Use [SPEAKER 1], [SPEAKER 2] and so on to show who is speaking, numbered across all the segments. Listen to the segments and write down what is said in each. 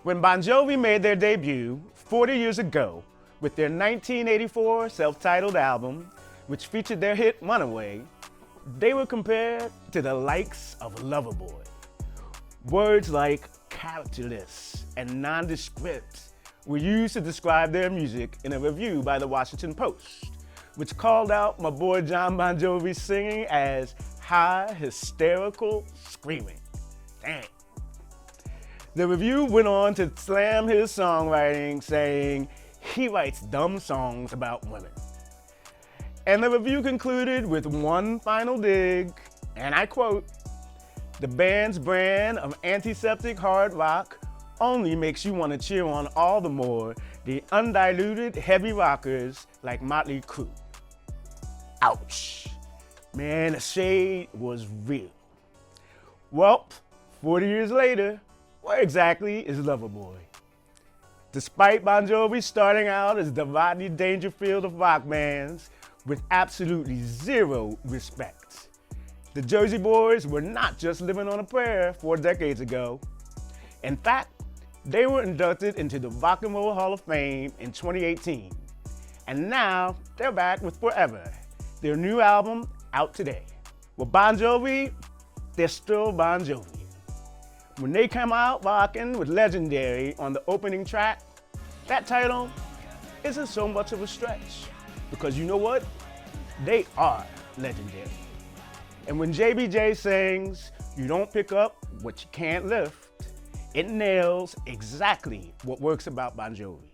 [SPEAKER 1] When Bon Jovi made their debut 40 years ago with their 1984 self-titled album, which featured their hit Runaway, they were compared to the likes of Loverboy. Words like characterless and nondescript were used to describe their music in a review by the Washington Post, which called out my boy John Bon Jovi's singing as high hysterical screaming. Dang. The review went on to slam his songwriting, saying he writes dumb songs about women. And the review concluded with one final dig, and I quote, "The band's brand of antiseptic hard rock only makes you want to cheer on all the more the undiluted heavy rockers like Motley Crue." Ouch. Man, the shade was real. Well, 40 years later, where exactly is Loverboy? Despite Bon Jovi starting out as the Rodney Dangerfield of rock bands with absolutely zero respect, the Jersey Boys were not just living on a prayer 4 decades ago. In fact, they were inducted into the Rock and Roll Hall of Fame in 2018. And now they're back with Forever, their new album out today. With Bon Jovi, they're still Bon Jovi. When they come out rocking with Legendary on the opening track, that title isn't so much of a stretch, because you know what? They are legendary. And when JBJ sings, "You don't pick up what you can't lift," it nails exactly what works about Bon Jovi.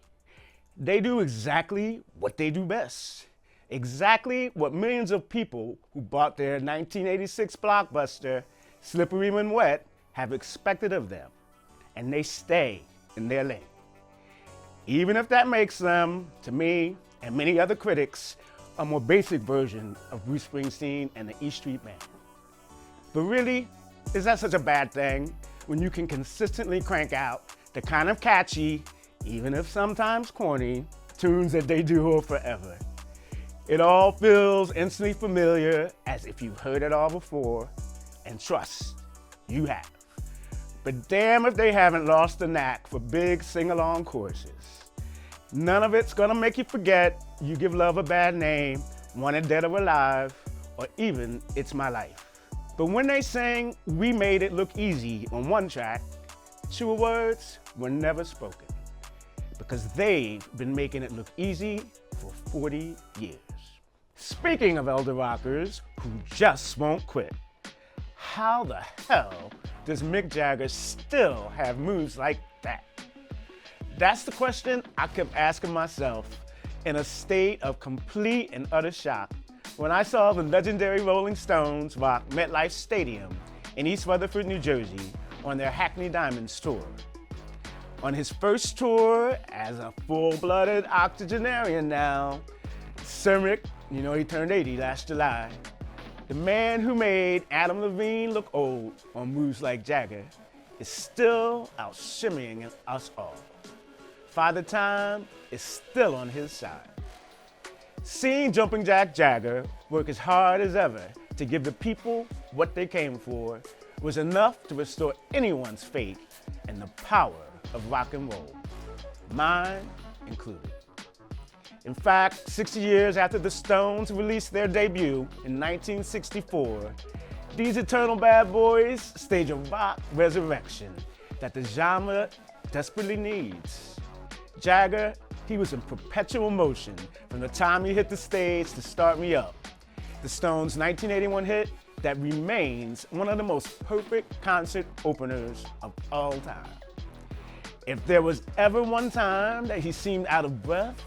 [SPEAKER 1] They do exactly what they do best. Exactly what millions of people who bought their 1986 blockbuster, Slippery When Wet, have expected of them. And they stay in their lane. Even if that makes them, to me and many other critics, a more basic version of Bruce Springsteen and the E Street Band. But really, is that such a bad thing when you can consistently crank out the kind of catchy, even if sometimes corny, tunes that they do forever? It all feels instantly familiar, as if you've heard it all before, and trust, you have. But damn if they haven't lost the knack for big sing-along choruses. None of it's gonna make you forget You Give Love a Bad Name, Wanted Dead or Alive, or even It's My Life. But when they sang We Made It Look Easy on one track, truer words were never spoken, because they've been making it look easy for 40 years. Speaking of elder rockers who just won't quit, how the hell does Mick Jagger still have moves like that? That's the question I kept asking myself in a state of complete and utter shock when I saw the legendary Rolling Stones rock Metlife Stadium in East Rutherford, New Jersey on their Hackney Diamonds Tour. On his first tour as a full-blooded octogenarian now, Sir Mick, you know he turned 80 last July, the man who made Adam Levine look old on moves like Jagger is still out shimmying us all. Father Time is still on his side. Seeing Jumping Jack Jagger work as hard as ever to give the people what they came for was enough to restore anyone's faith in the power of rock and roll, mine included. In fact, 60 years after the Stones released their debut in 1964, these eternal bad boys stage a rock resurrection that the genre desperately needs. Jagger, he was in perpetual motion from the time he hit the stage to Start Me Up, the Stones' 1981 hit that remains one of the most perfect concert openers of all time. If there was ever one time that he seemed out of breath,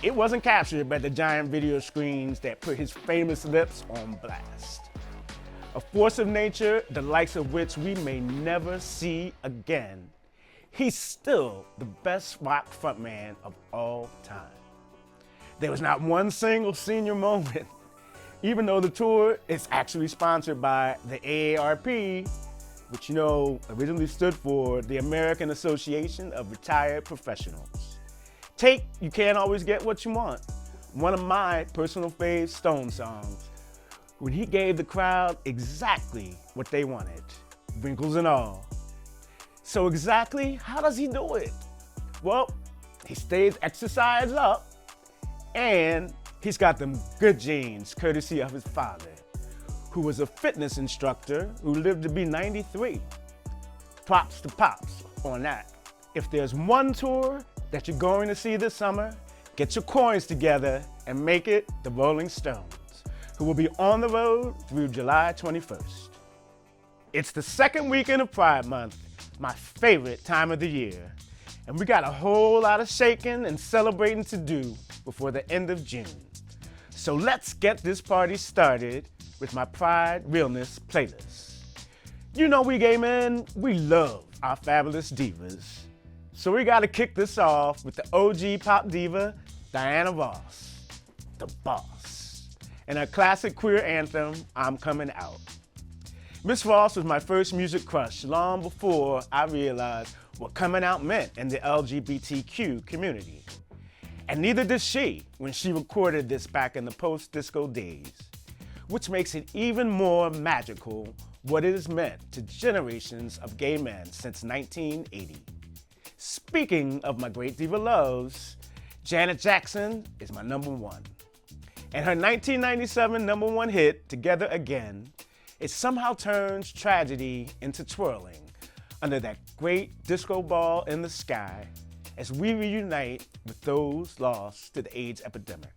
[SPEAKER 1] it wasn't captured by the giant video screens that put his famous lips on blast. A force of nature, the likes of which we may never see again. He's still the best rock frontman of all time. There was not one single senior moment, even though the tour is actually sponsored by the AARP, which you know originally stood for the American Association of Retired Professionals. Take You Can't Always Get What You Want, one of my personal fave Stone songs, when he gave the crowd exactly what they wanted, wrinkles and all. So exactly how does he do it? Well, he stays exercised up, and he's got them good genes courtesy of his father, who was a fitness instructor who lived to be 93. Props to Pops on that. If there's one tour that you're going to see this summer, get your coins together and make it the Rolling Stones, who will be on the road through July 21st. It's the second weekend of Pride Month, my favorite time of the year, and we got a whole lot of shaking and celebrating to do before the end of June. So let's get this party started with my Pride Realness playlist. You know we gay men, we love our fabulous divas. So we gotta kick this off with the OG pop diva, Diana Ross, the boss, and her classic queer anthem, I'm Coming Out. Miss Ross was my first music crush long before I realized what coming out meant in the LGBTQ community. And neither did she when she recorded this back in the post-disco days, which makes it even more magical what it has meant to generations of gay men since 1980. Speaking of my great diva loves, Janet Jackson is my number one. And her 1997 number one hit, Together Again, it somehow turns tragedy into twirling under that great disco ball in the sky as we reunite with those lost to the AIDS epidemic.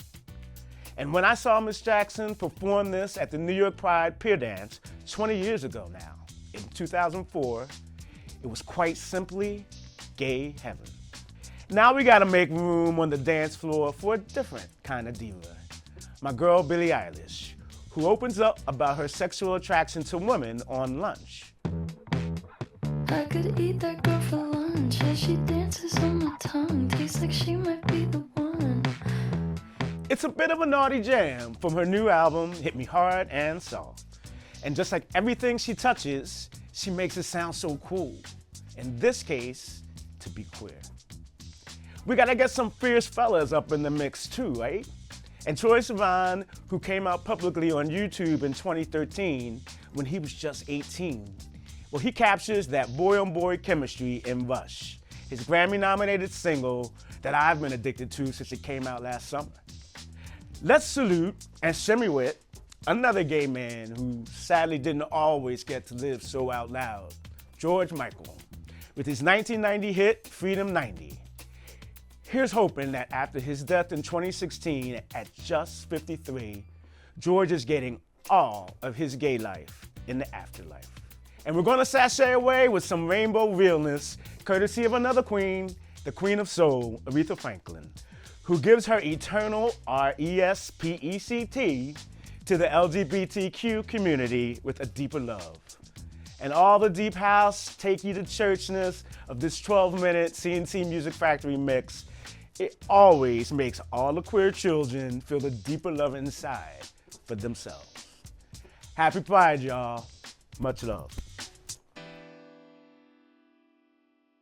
[SPEAKER 1] And when I saw Miss Jackson perform this at the New York Pride Pier Dance 20 years ago now, in 2004, it was quite simply gay heaven. Now we gotta make room on the dance floor for a different kind of diva. My girl Billie Eilish, who opens up about her sexual attraction to women on Lunch.
[SPEAKER 2] I could eat that girl for lunch as she dances on my tongue. Tastes like she might be the one.
[SPEAKER 1] It's a bit of a naughty jam from her new album, Hit Me Hard and Soft. And just like everything she touches, she makes it sound so cool. In this case, to be queer. We gotta get some fierce fellas up in the mix too, right? And Troye Sivan, who came out publicly on YouTube in 2013 when he was just 18, well, he captures that boy-on-boy chemistry in Rush, his Grammy-nominated single that I've been addicted to since it came out last summer. Let's salute and shimmy with another gay man who sadly didn't always get to live so out loud, George Michael, with his 1990 hit, Freedom 90. Here's hoping that after his death in 2016 at just 53, George is getting all of his gay life in the afterlife. And we're gonna sashay away with some rainbow realness, courtesy of another queen, the Queen of Soul, Aretha Franklin, who gives her eternal R-E-S-P-E-C-T to the LGBTQ community with a deeper love. And all the deep house, take you to churchness of this 12-minute CNC Music Factory mix, it always makes all the queer children feel the deeper love inside for themselves. Happy Pride, y'all. Much love.